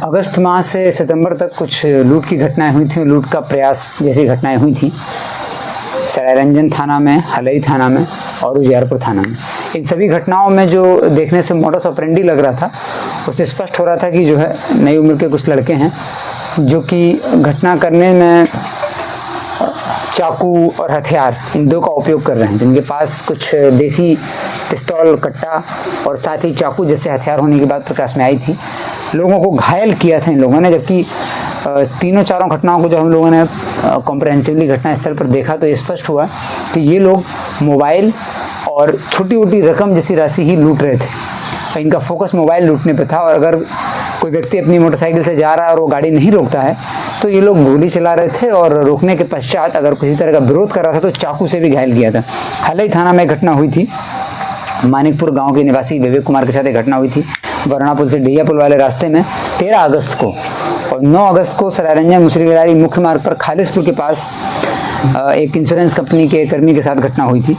अगस्त माह से सितंबर तक कुछ लूट की घटनाएं हुई थी, लूट का प्रयास जैसी घटनाएं हुई थी सरायरंजन थाना में, हलई थाना में और उजियारपुर थाना में। इन सभी घटनाओं में जो देखने से मोडस ऑपरेंडी लग रहा था, उससे स्पष्ट हो रहा था कि जो है नई उम्र के कुछ लड़के हैं जो कि घटना करने में चाकू और हथियार इन दो का उपयोग कर रहे हैं। जिनके पास कुछ देसी पिस्तौल, कट्टा और साथ ही चाकू जैसे हथियार होने की बात प्रकाश में आई थी। लोगों को घायल किया था इन लोगों ने, जबकि तीनों चारों घटनाओं को जब हम लोगों ने कॉम्प्रहेंसिवली घटनास्थल पर देखा तो ये स्पष्ट हुआ कि ये लोग मोबाइल और छोटी मोटी रकम जैसी राशि ही लूट रहे थे। इनका फोकस मोबाइल लूटने पे था और अगर कोई व्यक्ति अपनी मोटरसाइकिल से जा रहा है और वो गाड़ी नहीं रोकता है तो ये लोग गोली चला रहे थे और रोकने के पश्चात अगर किसी तरह का विरोध कर रहा था तो चाकू से भी घायल किया था। हलई थाना में घटना हुई थी। मानिकपुर गांव के निवासी विवेक कुमार के साथ एक घटना हुई थी वरुणा पुल से डैया पुल वाले रास्ते में 13 अगस्त को, और 9 अगस्त को सरायरंजन मुसरीगरारी मुख्य मार्ग पर खालिसपुर के पास एक इंश्योरेंस कंपनी के कर्मी के साथ घटना हुई थी।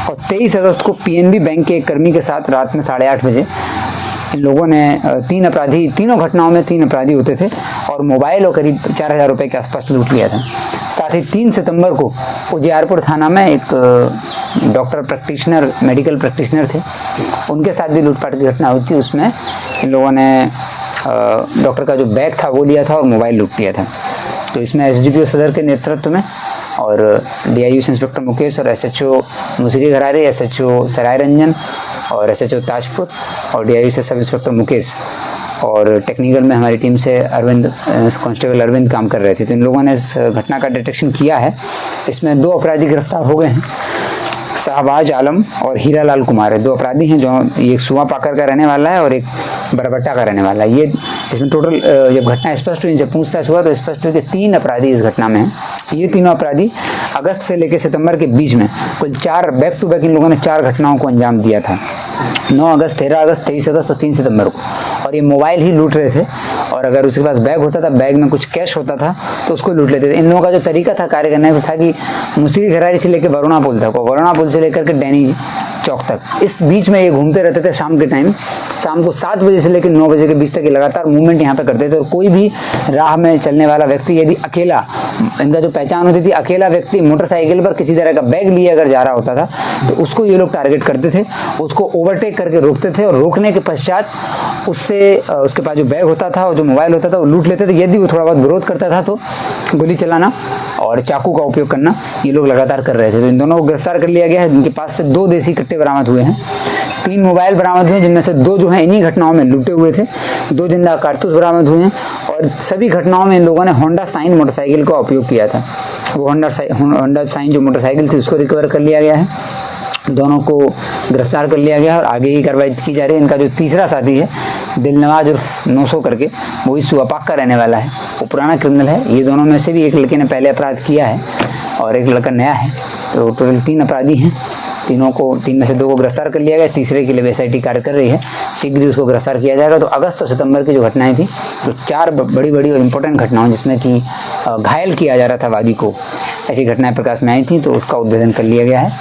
और 23 अगस्त को पीएनबी बैंक के एक कर्मी के साथ रात में 8:30 बजे इन लोगों ने तीनों घटनाओं में 3 अपराधी होते थे और मोबाइल और करीब 4000 रुपये के आसपास लूट लिया था। साथ ही 3 सितंबर को उजियारपुर थाना में एक डॉक्टर प्रैक्टिशनर, मेडिकल प्रैक्टिशनर थे, उनके साथ भी लूटपाट की घटना हुई थी। उसमें इन लोगों ने डॉक्टर का जो बैग था वो लिया था और मोबाइल लूट लिया था। तो इसमें एसडीपीओ सदर के नेतृत्व में और डीआईयू से इंस्पेक्टर मुकेश और एसएचओ मुसरीगरारी, एसएचओ सरायरंजन और एसएचओ ताजपुर और डीआईयू से सब इंस्पेक्टर मुकेश और टेक्निकल में हमारी टीम से कांस्टेबल अरविंद काम कर रहे थे। तो इन लोगों ने इस घटना का डिटेक्शन किया है। इसमें 2 अपराधी गिरफ्तार हो गए हैं, शाहबाज आलम और हीरालाल कुमार है। 2 अपराधी हैं, जो एक सुआ पाकर का रहने वाला है और एक बरबट्टा का रहने वाला है। ये इसमें टोटल जब घटना स्पष्ट हुई, इनसे पूछताछ हुआ तो स्पष्ट हुआ कि 3 अपराधी इस घटना में हैं। ये तीनों अपराधी अगस्त से लेकर सितंबर के बीच में कुल 4 बैक टू बैक इन लोगों ने 4 घटनाओं को अंजाम दिया था। 9 अगस्त, 13 अगस्त, 23 अगस्त और 3 सितंबर को। और ये मोबाइल ही लूट रहे थे और अगर उसके पास बैग होता था, बैग में कुछ कैश होता था तो उसको लूट लेते थे। इन लोगों का जो तरीका था कार्य करने का था कि मुसरीगरारी से लेकर वरुणा पुल तक, वरुणा पुल से लेकर के डैनी चौक तक, इस बीच में ये घूमते रहते थे। शाम के टाइम, शाम को 7 बजे से लेकर 9 बजे के बीच तक ये लगातार मूवमेंट यहाँ पे करते थे। और कोई भी राह में चलने वाला व्यक्ति यदि अकेला, इनका जो पहचान होती थी, अकेला व्यक्ति मोटरसाइकिल पर किसी तरह का बैग लिए अगर जा रहा होता था तो उसको ये लोग टारगेट करते थे, उसको ओवरटेक करके रोकते थे और रोकने के पश्चात उससे उसके पास जो बैग होता था और जो मोबाइल होता था वो लूट लेते थे। यदि वो थोड़ा बहुत विरोध करता था तो गोली चलाना और चाकू का उपयोग करना ये लोग लगातार कर रहे थे। तो इन दोनों को गिरफ्तार कर लिया गया है। इनके पास से 2 देसी कट्टे बरामद हुए हैं, 3 मोबाइल बरामद हुए, जिनमें से 2 जो हैं इन्हीं घटनाओं में लूटे हुए थे, 2 जिंदा कारतूस बरामद हुए हैं। और सभी घटनाओं में इन लोगों ने होंडा साइन मोटरसाइकिल का उपयोग किया था। वो होंडा साइन जो मोटरसाइकिल थी उसको रिकवर कर लिया गया है। दोनों को गिरफ्तार कर लिया गया है और आगे की कार्रवाई की जा रही है। इनका जो तीसरा साथी है दिलनवाज उर्फ 900 करके, वो ही सुआपाक का रहने वाला है, वो पुराना क्रिमिनल है। ये दोनों में से भी एक लड़के ने पहले अपराध किया है और एक लड़का नया है। तो टोटल 3 अपराधी हैं। 3 में से 2 को गिरफ्तार कर लिया गया, तीसरे के लिए एसआईटी कार्य कर रही है, शीघ्र ही उसको गिरफ्तार किया जाएगा। तो अगस्त और सितंबर की जो घटनाएं थी, तो 4 बड़ी बड़ी और इम्पोर्टेंट घटनाओं जिसमें कि घायल किया जा रहा था वादी को, ऐसी घटनाएं प्रकाश में आई थी। तो उसका उद्भेदन कर लिया गया है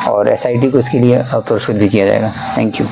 और एसआईटी को इसके लिए पुरस्कृत भी किया जाएगा। Thank you.